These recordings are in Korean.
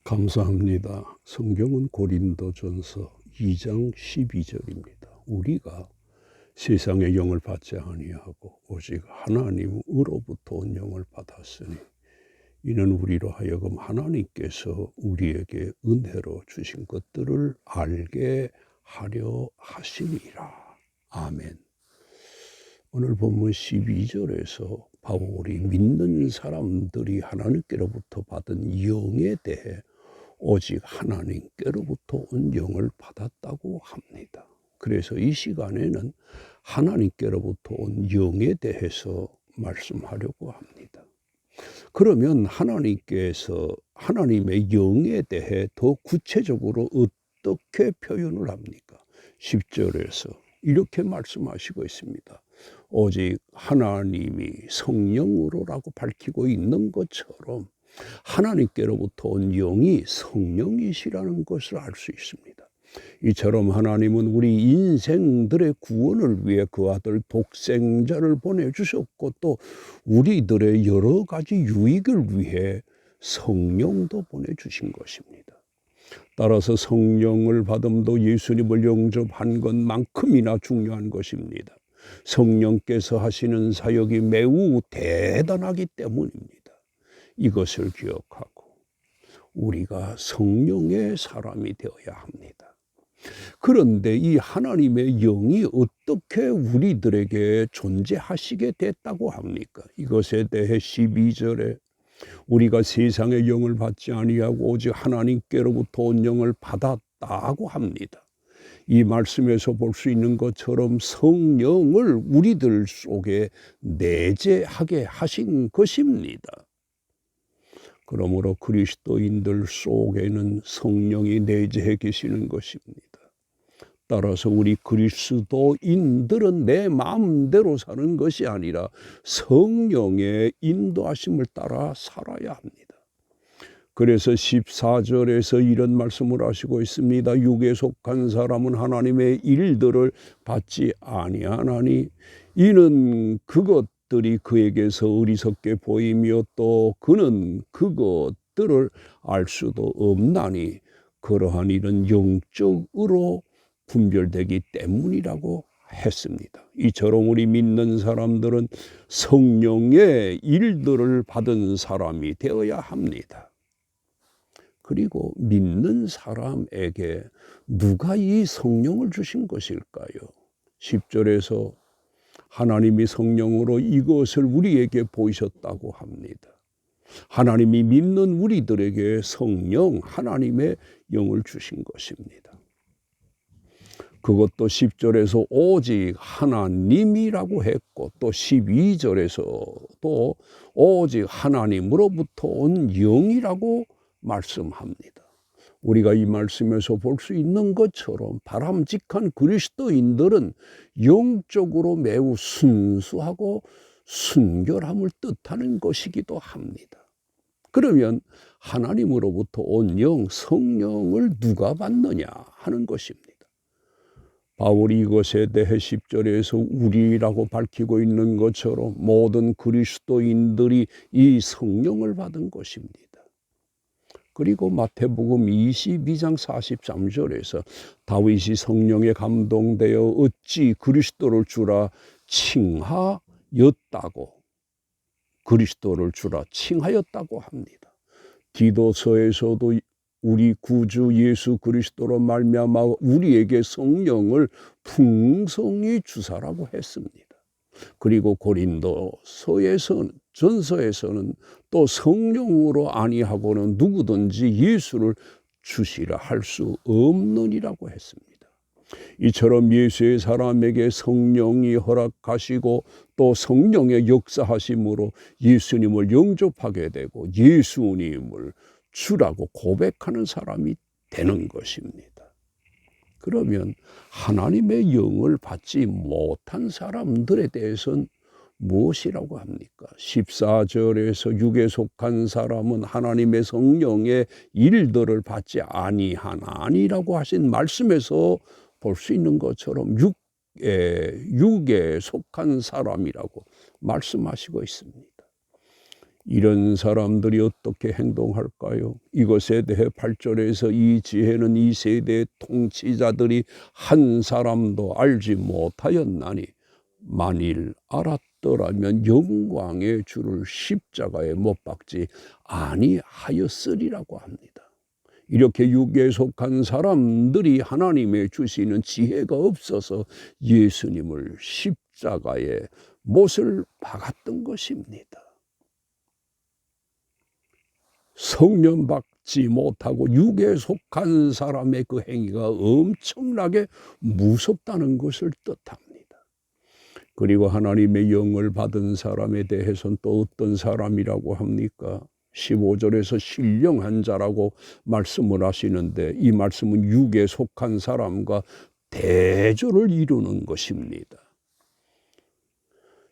감사합니다. 성경은 고린도전서 2장 12절입니다. 우리가 세상의 영을 받지 아니하고 오직 하나님으로부터 온 영을 받았으니 이는 우리로 하여금 하나님께서 우리에게 은혜로 주신 것들을 알게 하려 하심이라. 아멘. 오늘 본문 12절에서 바울이 믿는 사람들이 하나님께로부터 받은 영에 대해 오직 하나님께로부터 온 영을 받았다고 합니다. 그래서 이 시간에는 하나님께로부터 온 영에 대해서 말씀하려고 합니다. 그러면 하나님께서 하나님의 영에 대해 더 구체적으로 어떻게 표현을 합니까? 10절에서 이렇게 말씀하시고 있습니다. 오직 하나님이 성령으로라고 밝히고 있는 것처럼 하나님께로부터 온 영이 성령이시라는 것을 알 수 있습니다. 이처럼 하나님은 우리 인생들의 구원을 위해 그 아들 독생자를 보내주셨고 또 우리들의 여러 가지 유익을 위해 성령도 보내주신 것입니다. 따라서 성령을 받음도 예수님을 영접한 것만큼이나 중요한 것입니다. 성령께서 하시는 사역이 매우 대단하기 때문입니다. 이것을 기억하고 우리가 성령의 사람이 되어야 합니다. 그런데 이 하나님의 영이 어떻게 우리들에게 존재하시게 됐다고 합니까? 이것에 대해 12절에 우리가 세상의 영을 받지 아니하고 오직 하나님께로부터 온 영을 받았다고 합니다. 이 말씀에서 볼 수 있는 것처럼 성령을 우리들 속에 내재하게 하신 것입니다. 그러므로 그리스도인들 속에는 성령이 내재해 계시는 것입니다. 따라서 우리 그리스도인들은 내 마음대로 사는 것이 아니라 성령의 인도하심을 따라 살아야 합니다. 그래서 14절에서 이런 말씀을 하시고 있습니다. 육에 속한 사람은 하나님의 일들을 받지 아니하나니 이는 그것들이 그에게서 어리석게 보이며 또 그는 그것들을 알 수도 없나니 그러한 일은 영적으로 분별되기 때문이라고 했습니다. 이처럼 우리 믿는 사람들은 성령의 일들을 받은 사람이 되어야 합니다. 그리고 믿는 사람에게 누가 이 성령을 주신 것일까요? 10절에서 하나님이 성령으로 이것을 우리에게 보이셨다고 합니다. 하나님이 믿는 우리들에게 성령, 하나님의 영을 주신 것입니다. 그것도 10절에서 오직 하나님이라고 했고 또 12절에서 또 오직 하나님으로부터 온 영이라고 말씀합니다. 우리가 이 말씀에서 볼 수 있는 것처럼 바람직한 그리스도인들은 영적으로 매우 순수하고 순결함을 뜻하는 것이기도 합니다. 그러면 하나님으로부터 온 영, 성령을 누가 받느냐 하는 것입니다. 바울이 이것에 대해 10절에서 우리라고 밝히고 있는 것처럼 모든 그리스도인들이 이 성령을 받은 것입니다. 그리고 마태복음 22장 43절에서 다윗이 성령에 감동되어 어찌 그리스도를 주라 칭하였다고 그리스도를 주라 칭하였다고 합니다. 디도서에서도 우리 구주 예수 그리스도로 말미암아 우리에게 성령을 풍성히 주사라고 했습니다. 그리고 고린도서에서는 전서에서는 또 성령으로 아니하고는 누구든지 예수를 주시라 할 수 없느니라고 했습니다. 이처럼 예수의 사람에게 성령이 허락하시고 또 성령의 역사하심으로 예수님을 영접하게 되고 예수님을 주라고 고백하는 사람이 되는 것입니다. 그러면 하나님의 영을 받지 못한 사람들에 대해서는 무엇이라고 합니까? 14절에서 육에 속한 사람은 하나님의 성령의 일들을 받지 아니하나니라고 하신 말씀에서 볼 수 있는 것처럼 육에 속한 사람이라고 말씀하시고 있습니다. 이런 사람들이 어떻게 행동할까요? 이것에 대해 8절에서 이 지혜는 이 세대의 통치자들이 한 사람도 알지 못하였나니 만일 알았더라면 영광의 주를 십자가에 못 박지 아니하였으리라고 합니다. 이렇게 육에 속한 사람들이 하나님의 주시는 지혜가 없어서 예수님을 십자가에 못을 박았던 것입니다. 성령 받지 못하고 육에 속한 사람의 그 행위가 엄청나게 무섭다는 것을 뜻합니다. 그리고 하나님의 영을 받은 사람에 대해서는 또 어떤 사람이라고 합니까? 15절에서 신령한 자라고 말씀을 하시는데 이 말씀은 육에 속한 사람과 대조를 이루는 것입니다.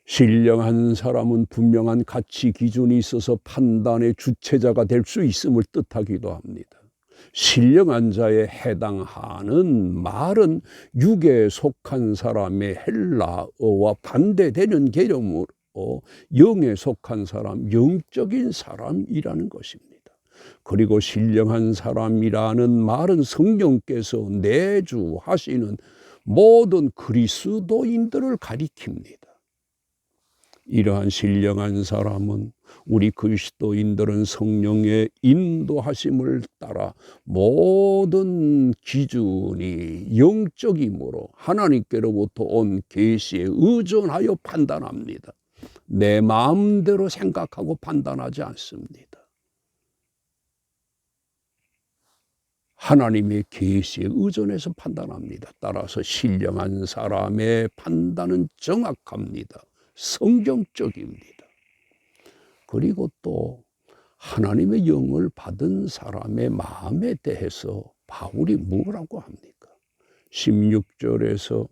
신령한 사람은 분명한 가치 기준이 있어서 판단의 주체자가 될 수 있음을 뜻하기도 합니다. 신령한 자에 해당하는 말은 육에 속한 사람의 헬라어와 반대되는 개념으로 영에 속한 사람, 영적인 사람이라는 것입니다. 그리고 신령한 사람이라는 말은 성령께서 내주하시는 모든 그리스도인들을 가리킵니다. 이러한 신령한 사람은 우리 그리스도인들은 성령의 인도하심을 따라 모든 기준이 영적이므로 하나님께로부터 온 계시에 의존하여 판단합니다. 내 마음대로 생각하고 판단하지 않습니다. 하나님의 계시에 의존해서 판단합니다. 따라서 신령한 사람의 판단은 정확합니다. 성경적입니다. 그리고 또 하나님의 영을 받은 사람의 마음에 대해서 바울이 뭐라고 합니까? 16절에서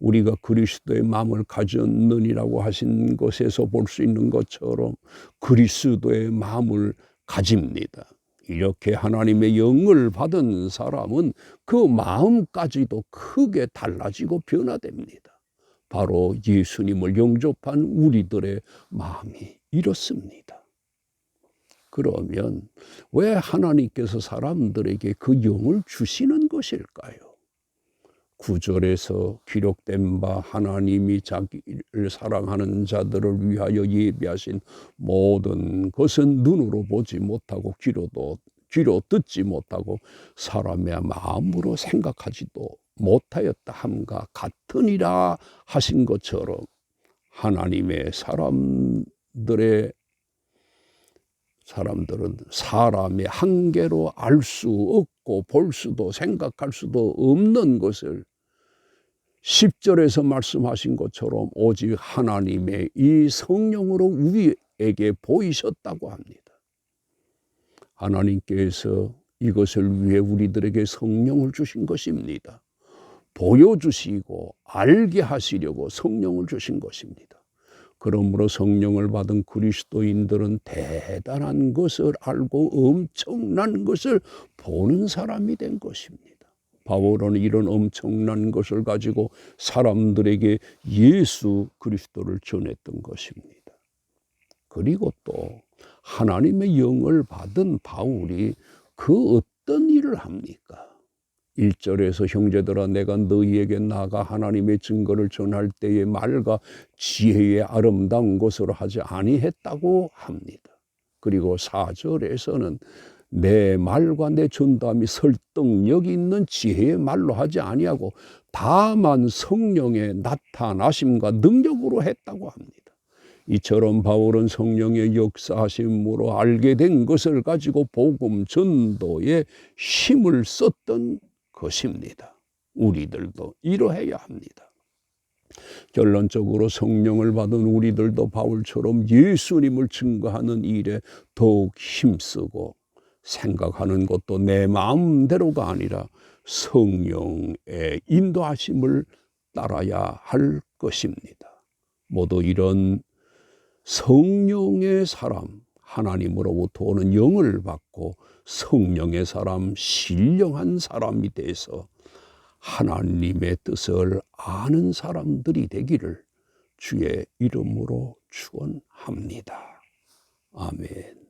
우리가 그리스도의 마음을 가졌느니라고 하신 것에서 볼 수 있는 것처럼 그리스도의 마음을 가집니다. 이렇게 하나님의 영을 받은 사람은 그 마음까지도 크게 달라지고 변화됩니다. 바로 예수님을 영접한 우리들의 마음이 이렇습니다. 그러면 왜 하나님께서 사람들에게 그 영을 주시는 것일까요? 9절에서 기록된 바 하나님이 자기를 사랑하는 자들을 위하여 예비하신 모든 것은 눈으로 보지 못하고 귀로 듣지 못하고 사람의 마음으로 생각하지도 못하였다 함과 같으니라 하신 것처럼 하나님의 사람들은 사람의 한계로 알 수 없고 볼 수도 생각할 수도 없는 것을 10절에서 말씀하신 것처럼 오직 하나님의 이 성령으로 우리에게 보이셨다고 합니다. 하나님께서 이것을 위해 우리들에게 성령을 주신 것입니다. 보여주시고 알게 하시려고 성령을 주신 것입니다. 그러므로 성령을 받은 그리스도인들은 대단한 것을 알고 엄청난 것을 보는 사람이 된 것입니다. 바울은 이런 엄청난 것을 가지고 사람들에게 예수 그리스도를 전했던 것입니다. 그리고 또 하나님의 영을 받은 바울이 그 어떤 일을 합니까? 1절에서 형제들아 내가 너희에게 나가 하나님의 증거를 전할 때에 말과 지혜의 아름다운 것으로 하지 아니했다고 합니다. 그리고 4절에서는 내 말과 내 전담이 설득력 있는 지혜의 말로 하지 아니하고 다만 성령의 나타나심과 능력으로 했다고 합니다. 이처럼 바울은 성령의 역사하심으로 알게 된 것을 가지고 복음 전도에 힘을 썼던 것입니다. 우리들도 이러해야 합니다. 결론적으로 성령을 받은 우리들도 바울처럼 예수님을 증거하는 일에 더욱 힘쓰고 생각하는 것도 내 마음대로가 아니라 성령의 인도하심을 따라야 할 것입니다. 모두 이런 성령의 사람, 하나님으로부터 오는 영을 받고 성령의 사람, 신령한 사람이 돼서 하나님의 뜻을 아는 사람들이 되기를 주의 이름으로 축원합니다. 아멘.